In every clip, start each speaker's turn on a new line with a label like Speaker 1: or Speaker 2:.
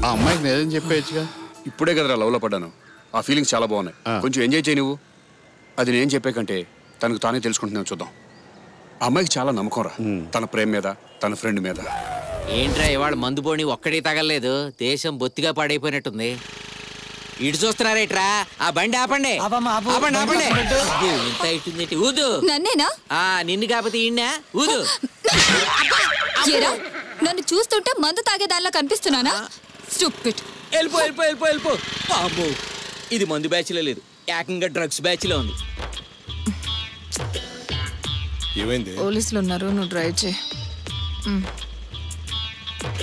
Speaker 1: ఆ అమ్మాయికి నిజం చెప్పేయచ్చుగా.
Speaker 2: ఇప్పుడే కదరా లవ్లో పడ్డాను. ఆ ఫీలింగ్స్ చాలా బాగున్నాయి. కొంచెం ఎంజాయ్ చేయి నువ్వు. అది నేను చెప్పే కంటే తనకు తానే తెలుసుకుంటున్నాను. చూద్దాం. ఆ అమ్మాయికి చాలా నమ్మకం రా, తన ప్రేమ మీద, తన ఫ్రెండ్ మీద.
Speaker 3: ఏంట్రా ఇవాళ మందు పోని ఒక్కడే తగలలేదు. దేశం బొత్తిగా పాడైపోయినట్టుంది. ఇటు చూస్తున్నారేట్రా? ఆ బండి ఆపండి, ఆపండి ఆపండి. ఇంత అయితుంది. ఊదు.
Speaker 4: నన్నేనా?
Speaker 3: నిన్ను కాకపోతే ఈయన ఊదు.
Speaker 4: నన్ను చూస్తుంటే మందు తాగేదానిలా కనిపిస్తున్నానా? స్టూపిడ్.
Speaker 3: వెళ్ళిపో వెళ్ళిపో వెళ్ళిపో వెళ్ళిపో. అమ్మో, ఇది మందు బ్యాచ్లో లేదు, ఏకంగా డ్రగ్స్ బ్యాచ్లో ఉంది.
Speaker 5: ఏమైంది?
Speaker 6: పోలీసులు ఉన్నారు, నువ్వు డ్రైవ్ చేయి.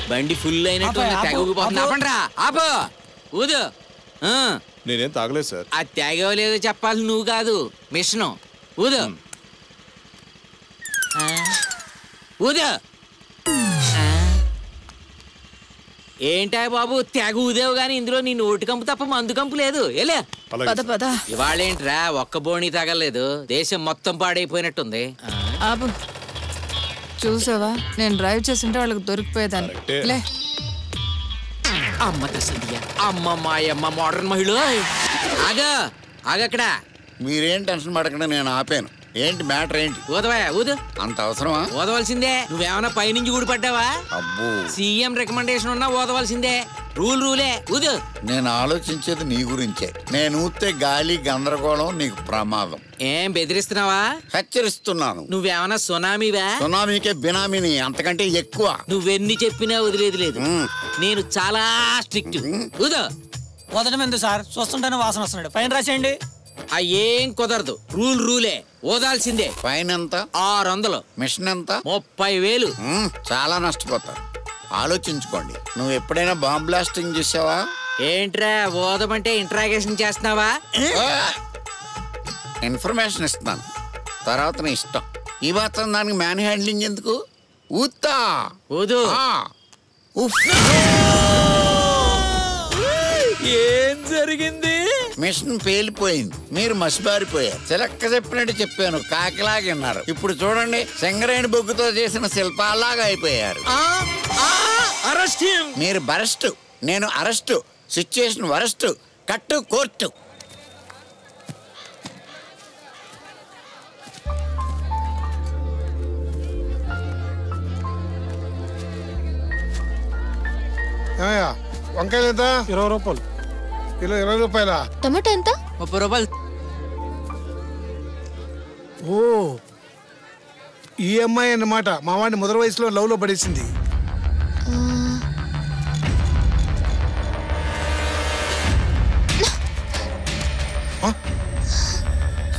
Speaker 3: బండి ఫుల్ అయినట్టు తెగపోతుందా? ఆపో, ఊదు.
Speaker 5: నేనేం తాగలేదు సార్.
Speaker 3: ఆ తెగవలేదో చెప్పాలి నువ్వు కాదు, మిషను. ఊదు ఊదు. ఏంటా బాబు తెగ ఊదేవు గాని ఇందులో నీ నోటి కంపు తప్ప మందు కంపు లేదు. ఇవాళేంట్రా ఒక్క బోణి తగలేదు, దేశం మొత్తం పాడైపోయినట్టుంది.
Speaker 6: ఆపు, చూసావా నేను డ్రైవ్ చేస్తుంటే వాళ్ళకి దొరికిపోయేదాన్ని.
Speaker 3: అమ్మ తసదియా, అమ్మ మాయమ్మ మోడర్న్ మహిళ. ఆగా ఆగక్కడ.
Speaker 1: మీరేం టెన్షన్ పడకుండా నేను ఆపాను. ఏంటి మ్యాటర్ ఏంటి?
Speaker 3: ఊదవా ఊదు.
Speaker 1: అంత అవసరమా?
Speaker 3: ఊదవలసిందే. నువ్వేమన్నా పైనుంచి ఊడిపడ్డావా?
Speaker 1: అబ్బో,
Speaker 3: సీఎం రికమెండేషన్ ఉన్నా ఊదవలసిందే. రూలే. ఊదు.
Speaker 1: నేను ఆలోచించేది నీ గురించే. నేను ఊతే గాలి గందరగోళం, నీకు ప్రమాదం.
Speaker 3: ఏం బెదిరిస్తున్నావా?
Speaker 1: హెచ్చరిస్తున్నాను.
Speaker 3: నువ్వేమన్నా సునామీవా?
Speaker 1: సునామీకే బినామీని, అంతకంటే ఎక్కువ.
Speaker 3: నువ్వెన్ని చెప్పినా వదిలేదు లేదు. నేను చాలా స్ట్రిక్ట్. ఊదు.
Speaker 7: వదడం ఎందుకు సార్? చూస్తుంటేనే వాసన వస్తున్నాడు. ఫైన్ రాసేయండి.
Speaker 3: ఏం కుదరదు. రూలే. ఓదాల్సిందే.
Speaker 1: ఫైన్ ఎంత?
Speaker 3: 600.
Speaker 1: మిషన్ ఎంత?
Speaker 3: 30,000.
Speaker 1: చాలా నష్టపోతారు. ఆలోచించుకోండి. నువ్వు ఎప్పుడైనా బాంబ్ బ్లాస్టింగ్ చూసావా?
Speaker 3: ఏంట్రా ఓదమంటే ఇంట్రాగేషన్ చేస్తున్నావా?
Speaker 1: ఇన్ఫర్మేషన్ ఇస్తున్నాను, తర్వాత నీ ఇష్టం. ఈ మాత్రం దానికి మ్యాన్ హ్యాండ్లింగ్ ఎందుకు? ఊతా
Speaker 3: ఊదు. ఏం జరిగింది?
Speaker 1: మిషన్ పేలిపోయింది, మీరు మసిబారిపోయారు. చిలక్క చెప్పినట్టు చెప్పాను, కాకిలాగిన్నారు. ఇప్పుడు చూడండి, సింగరేణి బొగ్గుతో చేసిన శిల్పాలాగా అయిపోయారు. మీరు బరెస్ట్, నేను అరెస్ట్. Situation worst. కట్టు కోర్టు.
Speaker 8: వంకాయలు ఎంత?
Speaker 7: 20 రూపాయలు
Speaker 8: కిలో. 20 రూపాయలా?
Speaker 4: టమాటా ఎంత?
Speaker 3: 30 రూపాయలు.
Speaker 8: ఓ, ఈ అమ్మాయి అన్నమాట మా వాడిని మొదటి వయసులో లవ్ లో పడేసింది.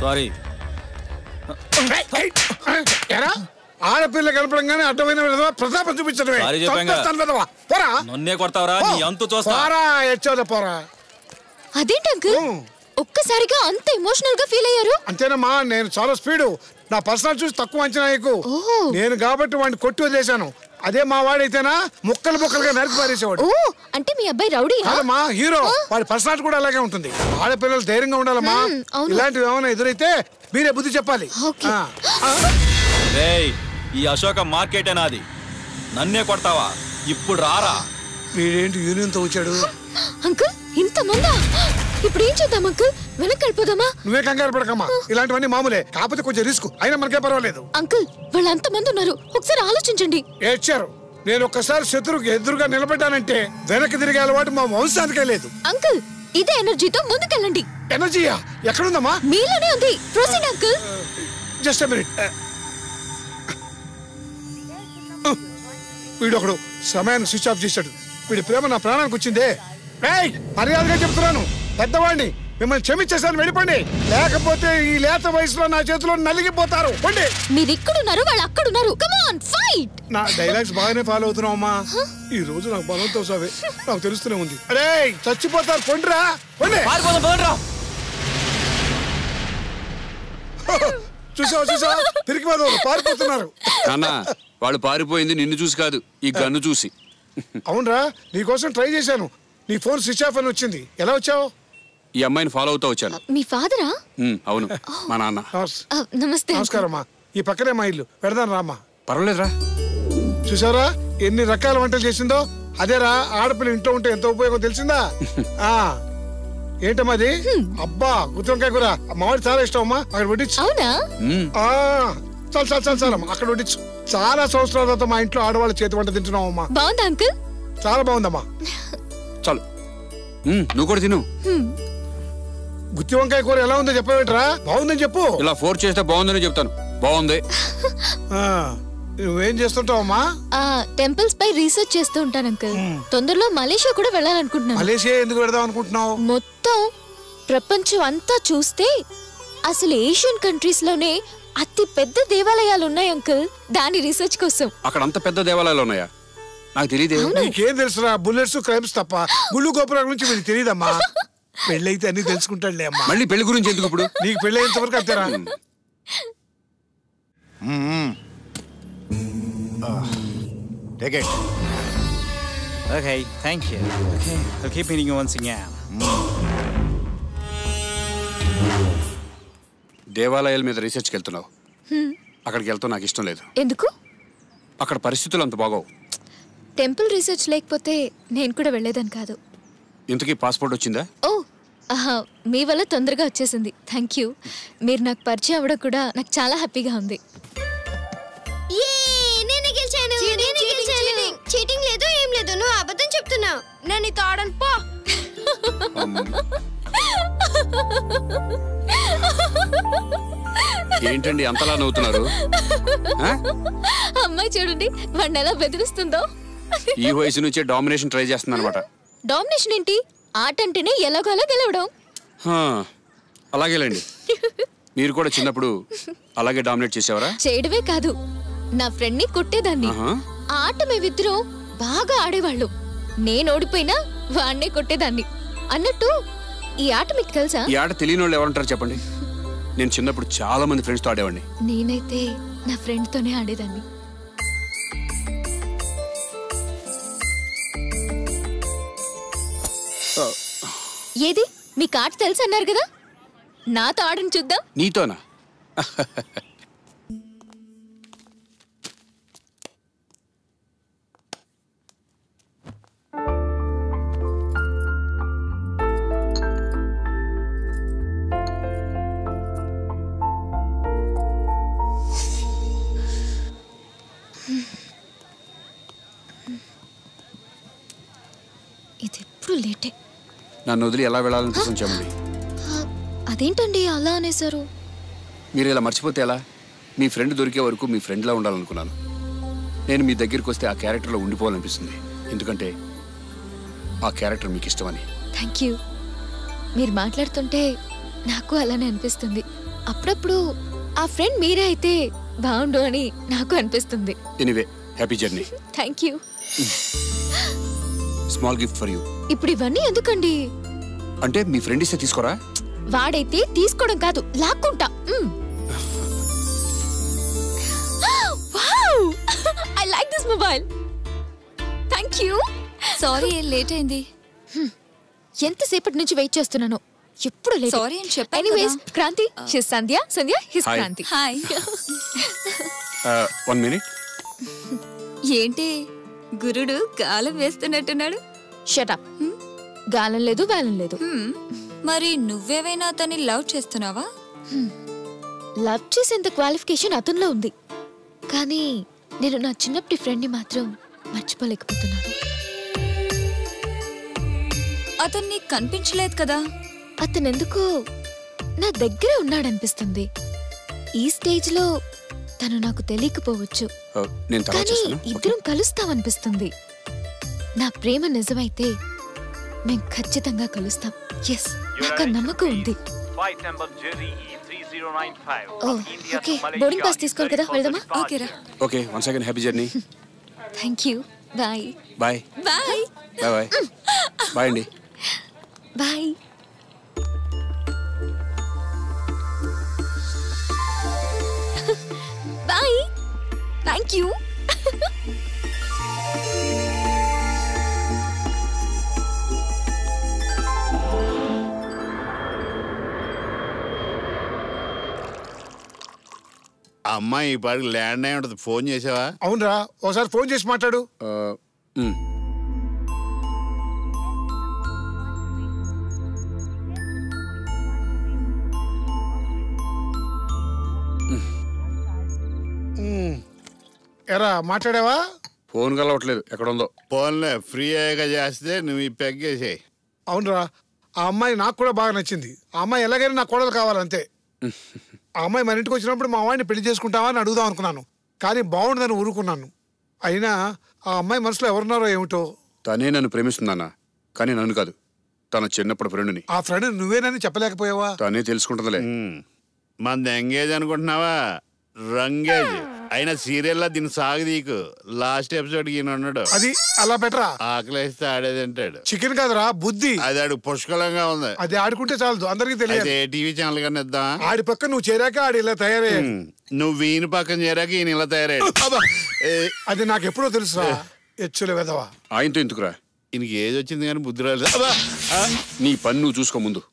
Speaker 7: సారీ.
Speaker 8: ఆడపిల్ల కలపడంగానే అడ్డమైన ప్రతాపం చూపించడమే. పోరా.
Speaker 4: అదేంటి అంకుల్ ఒక్కసారిగా అంత ఎమోషనల్ గా ఫీల్ అయ్యారు?
Speaker 8: అంతేనమ్మా, నేను చాలా స్పీడు. నా పర్సనల్ చూసి తక్కువ అంచనా ఎక్కువ. నేను కాబట్టి వాడిని కొట్టి వదిలేశాను. అదే మా వాడైతేనా ముక్కలు ముక్కలుగా నరికి పారేసేవాడు.
Speaker 4: అంటే మీ అబ్బాయి రౌడీ?
Speaker 8: మా హీరో. వాడి పర్సనాలిటీ కూడా అలాగే ఉంటుంది. ఆడపిల్లలు ధైర్యంగా ఉండాలమ్మా. ఇలాంటివి ఏమైనా ఎదురైతే మీరే బుద్ధి చెప్పాలి.
Speaker 7: ఈ అశోక మార్కెట్ నాది, నన్నే కొడతావా? ఇప్పుడు రారా.
Speaker 8: వీడేంటి యూనియన్ తో వచ్చాడు?
Speaker 4: అంకుల్ ఇంతమందా? ఇప్పుడు ఏం చేద్దాం అంకుల్? వెనక్కి వెళ్ళిపోదామా?
Speaker 8: నువ్వే కంగారు పడకమ్మా, ఇలాంటివన్నీ మామూలే. కాకపోతే కొంచెం రిస్క్ అయినా మనకే పర్వాలేదు.
Speaker 4: అంకుల్ వాళ్ళు అంతమంది ఉన్నారు, ఒకసారి ఆలోచించండి.
Speaker 8: ఏడ్చారు. నేను ఒక్కసారి శత్రువుకి ఎదురుగా నిలబడ్డానంటే వెనక్కి తిరిగే అలవాటు మా వంశానికే లేదు.
Speaker 4: అంకుల్ ఇదే ఎనర్జీతో ముందుకెళ్ళండి.
Speaker 8: ఎనర్జీయా? ఎక్కడుందమ్మా?
Speaker 4: మీలోనే ఉంది. Proceed uncle.
Speaker 8: Just minute. వీడొకడు సమయాన్ని స్విచ్ ఆఫ్ చేశాడు. వీడి ప్రేమ నా ప్రాణానికి వచ్చిందే. మర్యాదగా చెప్తున్నాను, పెద్దవాడిని. మిమ్మల్ని క్షమించేసాను, వెళ్ళిపోండి. లేకపోతే ఈ లేత వయసులో నా చేతిలో నలిగిపోతారు.
Speaker 4: మీరు ఇక్కడున్నారు, వాళ్ళు అక్కడున్నారు. Come on fight.
Speaker 8: నా డైలాగ్స్ బాగానే ఫాలో అవుతున్నావు అమ్మా. ఈ రోజు నాకు బలంతో సవే నాకు తెలుస్తూనే ఉంది. అరే చచ్చిపోతారు, పొండిరా పొండి. చూసావా తిరిగి పారిపోతున్నారు.
Speaker 2: వాళ్ళు పారిపోయింది నిన్ను చూసి కాదు, ఈ గన్ను చూసి.
Speaker 8: అవునరా, నీకోసం ట్రై చేశాను. నీ ఫోన్ స్విచ్ ఆఫ్ అని వచ్చింది. ఎలా వచ్చావు?
Speaker 2: ఈ అమ్మాయిని ఫాలో అవుతా వచ్చాను.
Speaker 4: మీ ఫాదరా?
Speaker 2: అవును, మా నాన్న.
Speaker 4: నమస్తే.
Speaker 8: నమస్కారమ్మా. ఈ పక్కనే మా ఇల్లు. పెడదాను రామ్మా.
Speaker 2: పర్వాలేదురా.
Speaker 8: చూసారా ఎన్ని రకాల వంటలు చేసిందో? అదేరా ఆడపిల్ల ఇంట్లో ఉంటే ఎంత ఉపయోగం తెలిసిందా? ఏంటమ్మా అది? అబ్బా గుత్తివంకాయ కూర మామిడి చాలా ఇష్టం అమ్మా. అక్కడ వడ్డించు.
Speaker 4: అవునా?
Speaker 8: చాలు చాలు చాలు చాలు అమ్మా, అక్కడ వడ్డించు. చాలా సంవత్సరాల తర్వాత మా ఇంట్లో ఆడవాళ్ళ చేతి వంట తింటున్నాం అమ్మా.
Speaker 4: బాగుందా అంకుల్?
Speaker 8: చాలా బాగుందమ్మా.
Speaker 2: చాలు నువ్వు కూడా తిను.
Speaker 8: గుత్తి వంకాయ కూర ఎలా ఉందో చెప్పవేంట్రా? బాగుందని చెప్పు.
Speaker 2: ఇలా ఫోర్స్ చేస్తే బాగుందని చెప్తాను. బాగుంది.
Speaker 8: నువ్వేం చేస్తుంటావమ్మా?
Speaker 4: టెంపుల్స్ పై రీసెర్చ్ చేస్తూ ఉంటాను అంకుల్. తొందరలో మలేషియా కూడా వెళ్ళాలనుకుంటున్నాను.
Speaker 8: మలేషియా ఎందుకు వెళదాం అనుకుంటున్నావు?
Speaker 4: మొత్తం ప్రపంచం అంతా చూస్తే అసలు ఏషియన్ కంట్రీస్ లోనే అతి పెద్ద దేవాలయాలు ఉన్నాయి అంకుల్. దాని రీసెర్చ్ కోసం.
Speaker 2: అక్కడ అంత పెద్ద దేవాలయాలు ఉన్నాయా? నాకు తెలియదు.
Speaker 8: నీకేం తెలుసురా? బుల్లెట్స్ క్రైమ్స్ తప్ప గుళ్ళు గోపురాల గురించి మీకు తెలియదమ్మా. పెళ్ళైతే అన్ని తెలుసుకుంటాడులే అమ్మా.
Speaker 2: మళ్ళీ పెళ్లి గురించి ఎందుకు ఇప్పుడు?
Speaker 8: నీకు పెళ్ళి అయ్యేంత వరకు అంతేరా.
Speaker 9: Take it.
Speaker 7: Okay, thank you. Okay, I'll keep eating you once again.
Speaker 2: దేవాలయాల మీద రీసెర్చ్కి వెళ్తున్నావు. అక్కడికి వెళ్తావు నాకు ఇష్టం లేదు.
Speaker 4: ఎందుకు?
Speaker 2: అక్కడ పరిస్థితులు అంత బాగోవు.
Speaker 4: టెంపుల్ రీసెర్చ్ లేకపోతే నేను కూడా వెళ్ళేదని కాదు.
Speaker 2: ఇంతకీ పాస్పోర్ట్ వచ్చిందా?
Speaker 4: మీ వల్ల తొందరగా వచ్చేసింది. Thank you. మీరు నాకు పరిచయం అవ్వడం కూడా నాకు చాలా హ్యాపీగా ఉంది.
Speaker 10: చీటింగ్ లేదు ఏం లేదు. నువ్వు అబద్ధం చెప్తున్నావు. నేను నీతో ఆడను పో.
Speaker 2: ఏంటండి అంతలా నవ్వుతున్నారు?
Speaker 4: అమ్మాయి చూడండి వాడిని ఎలా బెదిరిస్తుందో.
Speaker 2: ఈ వయసు నుంచే డామినేషన్ ట్రై చేస్తుంది అనమాట.
Speaker 4: డామినేషన్ ఏంటి? ఆట అంటేనే ఎలాగోలా గెలవడం.
Speaker 2: అలాగేలేండి. మీరు కూడా చిన్నప్పుడు అలాగే డామినేట్ చేసేవారా?
Speaker 4: చేయడమే కాదు, నా ఫ్రెండ్ ని కొట్టేదాన్ని. ఆట మేమిద్దరం బాగా ఆడేవాళ్ళు. నేను ఓడిపోయినా వాడినే కొట్టేదాన్ని. అన్నట్టు ఈ ఆట మీకు తెలుసా?
Speaker 2: ఈ ఆట తెలియని వాళ్ళు ఎవరంటారు చెప్పండి. నేను చిన్నప్పుడు చాలా మంది ఫ్రెండ్స్ తో ఆడేవాడిని.
Speaker 4: నేనైతే నా ఫ్రెండ్ తోనే ఆడేదాన్ని. ఏది మీకు ఆట తెలుసు అన్నారు కదా, నాతో ఆడని చూద్దాం.
Speaker 2: నీతోనా?
Speaker 4: ఇది ఎప్పుడు లేటే.
Speaker 2: నన్ను వదిలి ఎలా వెళ్ళాలనిపిస్తుంది చెప్పండి.
Speaker 4: అదేంటండి అలా అనేసారు?
Speaker 2: మీరు ఇలా మర్చిపోతే ఎలా? మీ ఫ్రెండ్ దొరికే వరకు మీ ఫ్రెండ్లా ఉండాలనుకున్నాను. నేను మీ దగ్గరికి వస్తే ఆ క్యారెక్టర్లో ఉండిపోవాలనిపిస్తుంది. ఎందుకంటే ఆ క్యారెక్టర్ మీకు ఇష్టమని.
Speaker 4: Thank you. మీరు మాట్లాడుతుంటే నాకు అలానే అనిపిస్తుంది. అప్పుడప్పుడు ఆ ఫ్రెండ్ మీరే అయితే బాగుండు అని నాకు అనిపిస్తుంది.
Speaker 2: Anyway, happy journey.
Speaker 4: Thank you.
Speaker 2: Small gift for you.
Speaker 4: ఇప్పుడు ఇవన్నీ ఎందుకండి?
Speaker 2: అంటే మీ ఫ్రెండ్ ఇస్తే తీసుకోరా?
Speaker 4: వాడైతే తీసుకోవడం కాదు, లాక్కుంటా. Wow, I like this mobile. Thank you.
Speaker 6: Sorry late అయింది.
Speaker 4: ఎంతసేపటి నుంచి వెయిట్ చేస్తున్నాను, ఎప్పుడు లేట్.
Speaker 6: సారీ అని చెప్పాను.
Speaker 4: ఎనీవేస్, క్రాంతి హిస్ సంధ్య, సంధ్య హిస్ క్రాంతి.
Speaker 6: హాయ్.
Speaker 2: 1 minute.
Speaker 6: ఏంటి గురుడు గాలం వేస్తున్నట్టున్నాడు?
Speaker 4: Shut up. గాలం లేదు, వేలం లేదు.
Speaker 6: మరి నువ్వేవైనా అతన్ని లవ్ చేస్తున్నావా?
Speaker 4: లవ్ చేసేంత క్వాలిఫికేషన్ అతనిలో ఉంది, కానీ నేను నా చిన్నప్పటి ఫ్రెండ్ని మాత్రం మర్చిపోలేకపోతున్నాను.
Speaker 6: అతన్ని కనిపించలేదు కదా?
Speaker 4: అతను ఎందుకో నా దగ్గరే ఉన్నాడనిపిస్తుంది. ఈ స్టేజ్ లో తను నాకు తెలియకపోవచ్చు, కానీ ఇద్దరం కలుస్తామనిపిస్తుంది. నా ప్రేమ నిజమైతే మేం ఖచ్చితంగా కలుస్తాం. ఎస్, నాకు నమ్మకం ఉంది. ఓకే, బోర్డింగ్ పాస్ తీసుకోవాలి కదా, వెళ్దామా?
Speaker 6: ఓకేరా.
Speaker 2: Okay, once again happy journey.
Speaker 4: Thank you. Bye.
Speaker 2: Bye.
Speaker 6: Bye.
Speaker 2: Bye bye. Bye అండి.
Speaker 4: బాయ్. బాయ్. Thank you.
Speaker 1: అమ్మాయి ఈ పాటికి ల్యాండ్ అయి ఉంటుంది. ఫోన్ చేసావా?
Speaker 8: అవునరా, ఒకసారి ఫోన్ చేసి మాట్లాడు. ఎరా మాట్లాడావా?
Speaker 2: ఫోన్ కలవట్లేదు, ఎక్కడ ఉందో.
Speaker 1: ఫోన్లే ఫ్రీ అయ్యాక చేస్తే నువ్వు ఈ పెగ్గేసేయి.
Speaker 8: అవునరా, ఆ అమ్మాయి నాకు కూడా బాగా నచ్చింది. ఆ అమ్మాయి ఎలాగైనా నా కోడలు కావాలంతే. ఆ అమ్మాయి మన ఇంటికి వచ్చినప్పుడు మా వాడిని పెళ్లి చేసుకుంటావా అని అడుగుదాం అనుకున్నాను, కానీ బాగుండదని ఊరుకున్నాను. అయినా ఆ అమ్మాయి మనసులో ఎవరున్నారో ఏమిటో.
Speaker 2: తనే నన్ను ప్రేమిస్తుందన్నా, కానీ నన్ను కాదు, తన చిన్నప్పుడు ఫ్రెండ్ని.
Speaker 8: ఆ ఫ్రెండ్ నువ్వేనని చెప్పలేకపోయావా?
Speaker 2: తనే తెలుసుకుంటుందిలే.
Speaker 1: మన ఎంగేజ్ అనుకుంటున్నావా? రంగేజ్ అయినా సీరియల్ దీన్ని సాగదీకు. లాస్ట్ ఎపిసోడ్ ఈయనన్నాడు,
Speaker 8: అది అలా బెటరా?
Speaker 1: ఆకలిస్తే ఆడేదంటాడు.
Speaker 8: చికెన్ కాదురా, బుద్ధి.
Speaker 1: అది ఆడు పుష్కలంగా ఉంది.
Speaker 8: అది ఆడుకుంటే చాలదు, అందరికి తెలియదు.
Speaker 1: టీవీ ఛానల్ కన్నా ఇద్దాం.
Speaker 8: ఆడి పక్క నువ్వు చేరాక ఆడి ఇలా తయారయ్యాడు.
Speaker 1: నువ్వు ఈయన పక్కన చేరాక ఈయన ఇలా తయారయ్యాడు.
Speaker 8: అది నాకు ఎప్పుడో తెలుసురా, ఎచ్చుల వెదవా.
Speaker 2: ఆయనతో ఎందుకురా?
Speaker 1: ఈయనకి ఏది వచ్చింది కానీ బుద్ధి రాలేదు.
Speaker 2: నీ పని నువ్వు చూసుకో ముందు.